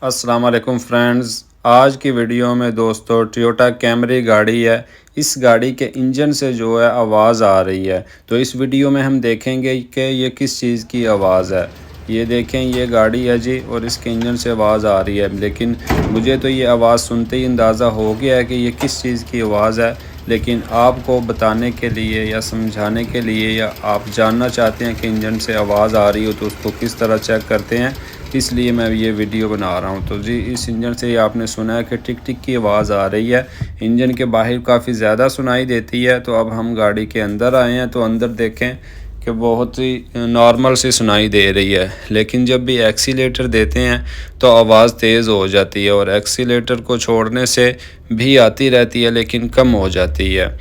अस्सलाम वालेकुम फ्रेंड्स। आज की वीडियो में दोस्तों टोयोटा कैमरी गाड़ी है। इस गाड़ी के इंजन से जो है आवाज़ आ रही है। तो इस वीडियो में हम देखेंगे कि ये किस चीज़ की आवाज़ है। ये देखें, ये गाड़ी है जी और इसके इंजन से आवाज़ आ रही है। लेकिन मुझे तो ये आवाज़ सुनते ही अंदाज़ा हो गया है कि ये किस चीज़ की आवाज़ है। लेकिन आपको बताने के लिए या समझाने के लिए, या आप जानना चाहते हैं कि इंजन से आवाज़ आ रही हो तो उसको किस तरह चेक करते हैं, इसलिए मैं ये वीडियो बना रहा हूँ। तो जी, इस इंजन से आपने सुना है कि टिक टिक की आवाज़ आ रही है। इंजन के बाहर काफ़ी ज़्यादा सुनाई देती है। तो अब हम गाड़ी के अंदर आए हैं, तो अंदर देखें कि बहुत ही नॉर्मल सी सुनाई दे रही है। लेकिन जब भी एक्सीलेटर देते हैं तो आवाज़ तेज़ हो जाती है, और एक्सीलेटर को छोड़ने से भी आती रहती है लेकिन कम हो जाती है।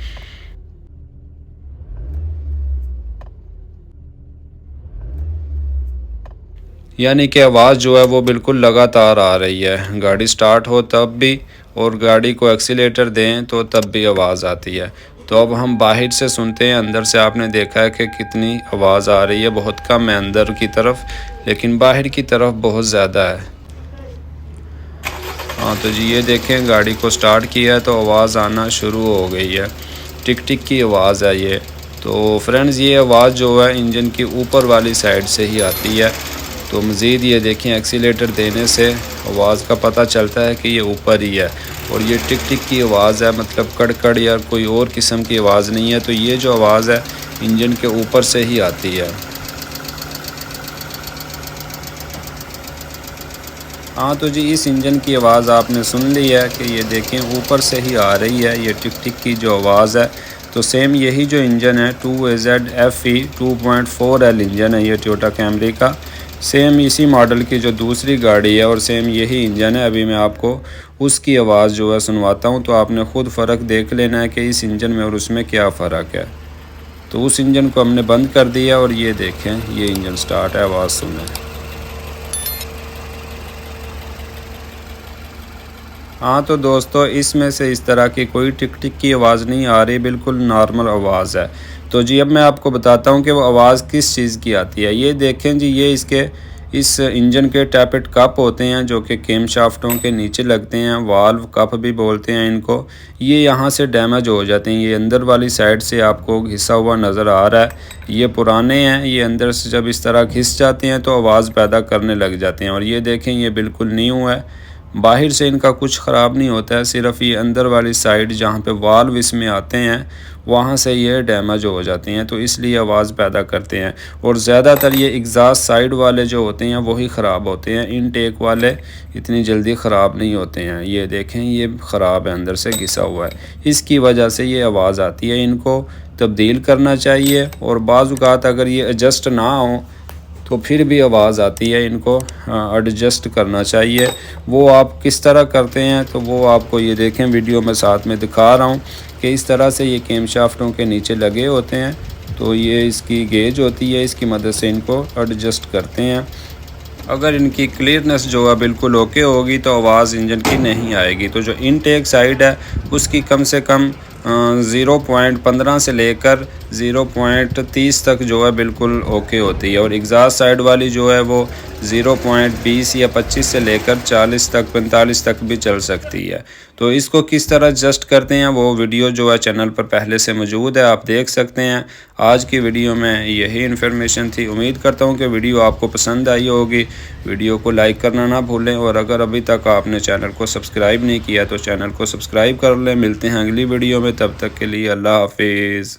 यानी कि आवाज़ जो है वो बिल्कुल लगातार आ रही है। गाड़ी स्टार्ट हो तब भी, और गाड़ी को एक्सीलेटर दें तो तब भी आवाज़ आती है। तो अब हम बाहर से सुनते हैं। अंदर से आपने देखा है कि कितनी आवाज़ आ रही है। बहुत कम है अंदर की तरफ, लेकिन बाहर की तरफ बहुत ज़्यादा है। हाँ, तो जी ये देखें, गाड़ी को स्टार्ट किया है तो आवाज़ आना शुरू हो गई है। टिक टिक की आवाज़ है ये। तो फ्रेंड्स, ये आवाज़ जो है इंजन की ऊपर वाली साइड से ही आती है। तो मज़ीद ये देखें, एक्सीलेटर देने से आवाज़ का पता चलता है कि ये ऊपर ही है। और ये टिक टिक की आवाज़ है, मतलब कड़कड़ या कोई और किस्म की आवाज़ नहीं है। तो ये जो आवाज़ है इंजन के ऊपर से ही आती है। हाँ, तो जी इस इंजन की आवाज़ आपने सुन ली है कि ये देखें ऊपर से ही आ रही है ये टिक टिक की जो आवाज़ है। तो सेम यही जो इंजन है 2AZ FE 2.4L इंजन है ये टोयोटा कैमरी का। सेम इसी मॉडल की जो दूसरी गाड़ी है और सेम यही इंजन है। अभी मैं आपको उसकी आवाज़ जो है सुनवाता हूँ, तो आपने ख़ुद फ़र्क देख लेना है कि इस इंजन में और उसमें क्या फ़र्क है। तो उस इंजन को हमने बंद कर दिया और ये देखें, ये इंजन स्टार्ट है, आवाज़ सुने। हाँ, तो दोस्तों इसमें से इस तरह की कोई टिक टिक की आवाज़ नहीं आ रही, बिल्कुल नॉर्मल आवाज़ है। तो जी अब मैं आपको बताता हूँ कि वो आवाज़ किस चीज़ की आती है। ये देखें जी, ये इसके इस इंजन के टैपेट कप होते हैं जो कि केम शाफ्टों के नीचे लगते हैं। वाल्व कप भी बोलते हैं इनको। ये यहाँ से डैमेज हो जाते हैं। ये अंदर वाली साइड से आपको घिसा हुआ नज़र आ रहा है। ये पुराने हैं। ये अंदर से जब इस तरह घिस जाते हैं तो आवाज़ पैदा करने लग जाते हैं। और ये देखें, ये बिल्कुल न्यू है। बाहर से इनका कुछ ख़राब नहीं होता है, सिर्फ़ ये अंदर वाली साइड जहाँ पे वाल्व इसमें आते हैं वहाँ से ये डैमेज हो जाते हैं, तो इसलिए आवाज़ पैदा करते हैं। और ज़्यादातर ये एग्ज़ॉस्ट साइड वाले जो होते हैं वही ख़राब होते हैं। इनटेक वाले इतनी जल्दी ख़राब नहीं होते हैं। ये देखें, ये ख़राब है, अंदर से घिसा हुआ है, इसकी वजह से ये आवाज़ आती है। इनको तब्दील करना चाहिए, और बाज़ औक़ात अगर ये एडजस्ट ना हो तो फिर भी आवाज़ आती है। इनको एडजस्ट करना चाहिए। वो आप किस तरह करते हैं तो वो आपको ये देखें वीडियो में साथ में दिखा रहा हूँ कि इस तरह से ये केम शाफ्टों के नीचे लगे होते हैं। तो ये इसकी गेज होती है, इसकी मदद से इनको एडजस्ट करते हैं। अगर इनकी क्लियरनेस जो है बिल्कुल ओके होगी तो आवाज़ इंजन की नहीं आएगी। तो जो इनटेक साइड है उसकी कम से कम 0.15 से लेकर 0.30 तक जो है बिल्कुल ओके होती है। और एग्ज़ॉस्ट साइड वाली जो है वो 0.20 या 25 से लेकर 40 तक 45 तक भी चल सकती है। तो इसको किस तरह एडजस्ट करते हैं वो वीडियो जो है चैनल पर पहले से मौजूद है, आप देख सकते हैं। आज की वीडियो में यही इन्फॉर्मेशन थी। उम्मीद करता हूँ कि वीडियो आपको पसंद आई होगी। वीडियो को लाइक करना ना भूलें, और अगर अभी तक आपने चैनल को सब्सक्राइब नहीं किया तो चैनल को सब्सक्राइब कर लें। मिलते हैं अगली वीडियो में, तब तक के लिए अल्लाह हाफिज़।